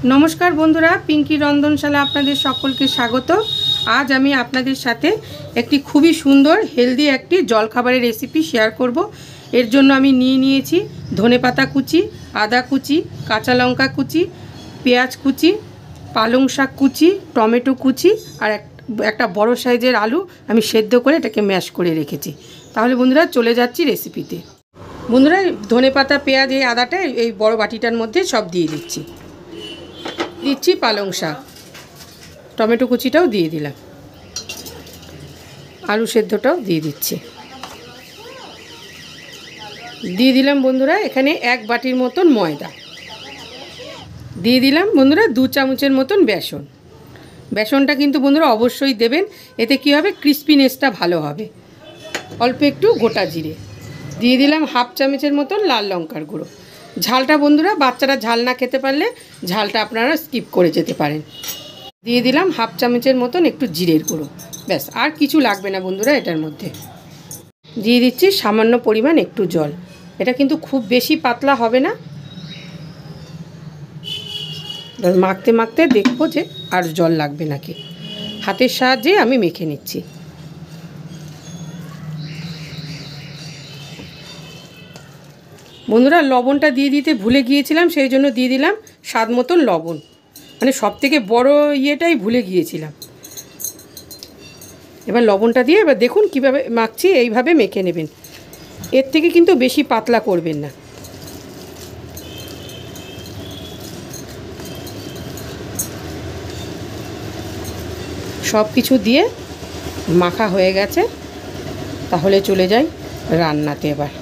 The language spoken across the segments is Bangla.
नमस्कार बंधुरा पिंकी रंधनशाला आपनादेर सकलके स्वागत। आज आमी आपनादेर साथे एकटी खूबई सुंदर हेल्दी एकटी जलखाबारेर रेसिपि शेयर करब। एर जोन्नो आमी निये नियेछि धनेपाता कुचि, आदा कुचि, काँचा लंका कुचि, पेঁয়াজ कुचि, पालং शाक कुचि, टमेटो कुचि और एक बड़ो साइजेर आलू आमी सेদ্ধ करे एटाके मैश करे रेखेछि। ताहले बंधुरा चले जाচ্ছি रेसिपिते। बंधुरा धनेपाता पेঁয়াজ এই আদাটা এই বড় বাটিটার মধ্যে সব দিয়ে দিচ্ছি। দিচ্ছি পালং শাক, টমেটো কুচিটাও দিয়ে দিলাম, আলু সেদ্ধটাও দিয়ে দিচ্ছি। দিয়ে দিলাম বন্ধুরা এখানে এক বাটির মতন ময়দা, দিয়ে দিলাম বন্ধুরা 2 চামচের মতন বেসন। বেসনটা কিন্তু বন্ধুরা অবশ্যই দেবেন, এতে কি হবে ক্রিস্পিনেসটা ভালো হবে। অল্প একটু গোটা জিরে দিয়ে দিলাম, হাফ চামচের মতন লাল লঙ্কার গুঁড়ো। ঝালটা বন্ধুরা বাচ্চারা ঝাল না খেতে পারলে ঝালটা আপনারা স্কিপ করে যেতে পারেন। দিয়ে দিলাম হাফ চামচের মতন একটু জিরের গুঁড়ো। ব্যাস, আর কিছু লাগবে না বন্ধুরা এটার মধ্যে। দিয়ে দিচ্ছি সামান্য পরিমাণ একটু জল। এটা কিন্তু খুব বেশি পাতলা হবে না, মাখতে মাখতে দেখবো যে আর জল লাগবে নাকি। হাতের সাহায্যে আমি মেখে নিচ্ছি। বন্ধুরা লবণটা দিয়ে দিতে ভুলে গিয়েছিলাম, সেই জন্য দিয়ে দিলাম স্বাদ মতন লবণ। মানে সবথেকে বড় ইয়েটাই ভুলে গিয়েছিলাম। এবার লবণটা দিয়ে এবার দেখুন কিভাবে মাখছি, এইভাবে মেখে নেবেন। এর থেকে কিন্তু বেশি পাতলা করবেন না। সব কিছু দিয়ে মাখা হয়ে গেছে, তাহলে চলে যাই রান্নাতে। এবার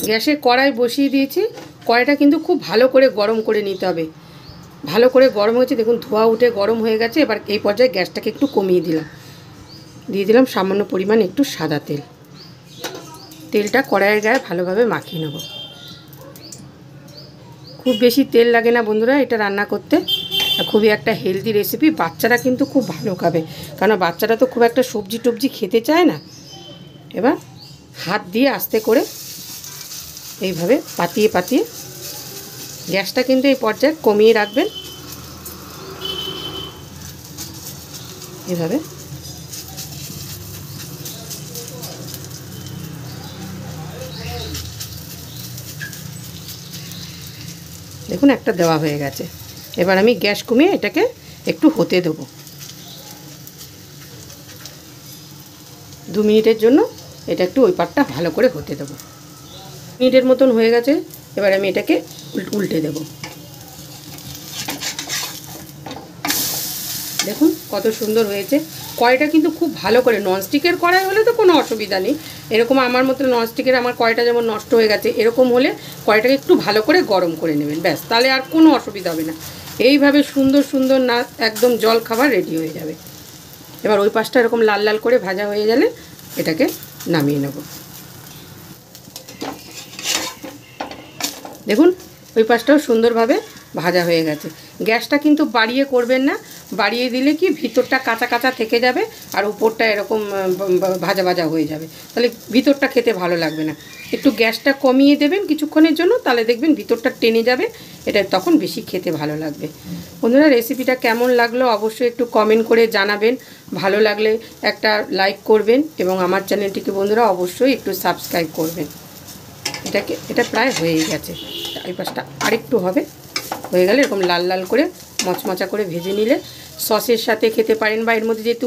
গ্যাসে কড়াই বসিয়ে দিয়েছি। কড়াইটা কিন্তু খুব ভালো করে গরম করে নিতে হবে। ভালো করে গরম হয়েছে, দেখুন ধোঁয়া উঠে গরম হয়ে গেছে। এবার এই পর্যায়ে গ্যাসটাকে একটু কমিয়ে দিলাম। দিয়ে দিলাম সামান্য পরিমাণ একটু সাদা তেল। তেলটা কড়াইয়ের গায়ে ভালোভাবে মাখিয়ে নেব। খুব বেশি তেল লাগে না বন্ধুরা এটা রান্না করতে। খুবই একটা হেলদি রেসিপি, বাচ্চারা কিন্তু খুব ভালো খাবে, কারণ বাচ্চারা তো খুব একটা সবজি টবজি খেতে চায় না। এবার হাত দিয়ে আস্তে করে এইভাবে পাতিয়ে পাতিয়ে, গ্যাসটা কিন্তু এই পর্যায়ে কমিয়ে রাখবেন। এভাবে দেখুন একটা দেওয়া হয়ে গেছে। এবার আমি গ্যাস কমিয়ে এটাকে একটু হতে দেবো 2 মিনিটের জন্য। এটা একটু ওই পাটটা ভালো করে হতে দেবো। মিনিটের মতন হয়ে গেছে। এবার আমি এটাকে উল্টে দেব। দেখুন কত সুন্দর হয়েছে। কড়াইটা কিন্তু খুব ভালো করে, ননস্টিকের কড়াই হলে তো কোনো অসুবিধা নেই। এরকম আমার মতো ননস্টিকের আমার কড়াইটা যেমন নষ্ট হয়ে গেছে, এরকম হলে কড়াইটাকে একটু ভালো করে গরম করে নেবেন। ব্যাস, তাহলে আর কোনো অসুবিধা হবে না। এইভাবে সুন্দর সুন্দর না একদম জল খাবার রেডি হয়ে যাবে। এবার ওই পাশটা এরকম লাল লাল করে ভাজা হয়ে গেলে এটাকে নামিয়ে নেব। দেখুন ওই পাশটাও সুন্দরভাবে ভাজা হয়ে গেছে। গ্যাসটা কিন্তু বাড়িয়ে করবেন না, বাড়িয়ে দিলে কি ভিতরটা কাঁচা কাঁচা থেকে যাবে আর উপরটা এরকম ভাজা ভাজা হয়ে যাবে, তাহলে ভিতরটা খেতে ভালো লাগবে না। একটু গ্যাসটা কমিয়ে দেবেন কিছুক্ষণের জন্য, তাহলে দেখবেন ভিতরটা টেনে যাবে, এটা তখন বেশি খেতে ভালো লাগবে। বন্ধুরা রেসিপিটা কেমন লাগলো অবশ্যই একটু কমেন্ট করে জানাবেন। ভালো লাগলে একটা লাইক করবেন এবং আমার চ্যানেলটিকে বন্ধুরা অবশ্যই একটু সাবস্ক্রাইব করবেন। এটা প্রায় হয়েই গেছে। এই পাশটা আরেকটু হবে, হয়ে গেলে এরকম লাল লাল করে মচমচা করে ভেজে নিলে সসের সাথে খেতে পারেন, বা এর মধ্যে যেহেতু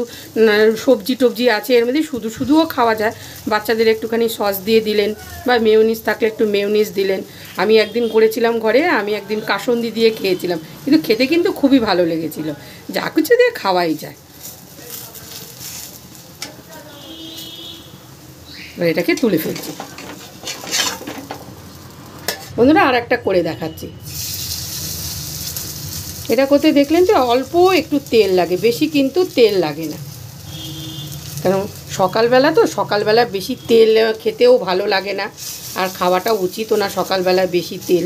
সবজি টবজি আছে এর মধ্যে শুধু শুধুও খাওয়া যায়। বাচ্চাদের একটুখানি সস দিয়ে দিলেন, বা মেয়োনিজ থাকলে একটু মেয়োনিজ দিলেন। আমি একদিন করেছিলাম ঘরে, আমি একদিন কাসুন্দি দিয়ে খেয়েছিলাম, কিন্তু খেতে কিন্তু খুবই ভালো লেগেছিল। যা কিছু দিয়ে খাওয়াই যায়। এবার এটাকে তুলে ফেলছি বন্ধুরা। আর একটা করে দেখাচ্ছি। এটা করতে দেখলেন যে অল্প একটু তেল লাগে, বেশি কিন্তু তেল লাগে না, কারণ সকালবেলা তো, সকালবেলা বেশি তেল খেতেও ভালো লাগে না, আর খাওয়াটা উচিতও না সকালবেলা বেশি তেল।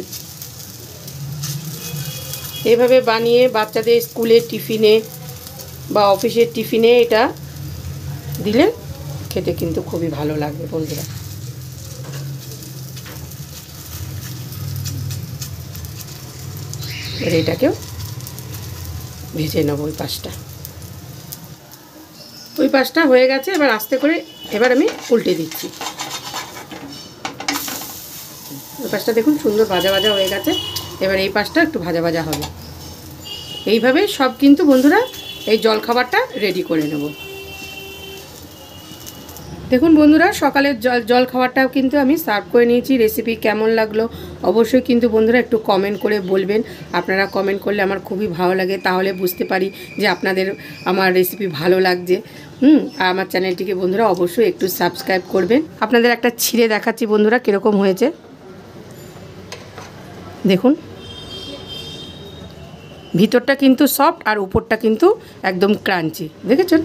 এভাবে বানিয়ে বাচ্চাদের স্কুলের টিফিনে বা অফিসের টিফিনে এটা দিলে খেতে কিন্তু খুবই ভালো লাগবে বন্ধুরা। এবার এটাকেও ভেজে নেব ওই পাশটা। ওই পাশটা হয়ে গেছে, এবার আস্তে করে এবার আমি উল্টে দিচ্ছি। ওই পাশটা দেখুন সুন্দর ভাজা ভাজা হয়ে গেছে, এবার এই পাশটা একটু ভাজা ভাজা হবে। এইভাবে সব কিন্তু বন্ধুরা এই জলখাবারটা রেডি করে নেব। দেখুন বন্ধুরা, সকালের জলখাবারটাও কিন্তু আমি সার্ভ করে নিয়েছি। রেসিপি কেমন লাগলো অবশ্যই কিন্তু বন্ধুরা একটু কমেন্ট করে বলবেন। আপনারা কমেন্ট করলে আমার খুবই ভালো লাগে, তাহলে বুঝতে পারি যে আপনাদের আমার রেসিপি ভালো লাগছে। আর আমার চ্যানেলটিকে বন্ধুরা অবশ্যই একটু সাবস্ক্রাইব করবেন। আপনাদের একটা ছিঁড়ে দেখাচ্ছি বন্ধুরা কীরকম হয়েছে দেখুন। ভিতরটা কিন্তু সফট আর উপরটা কিন্তু একদম ক্রাঞ্চি, দেখেছেন।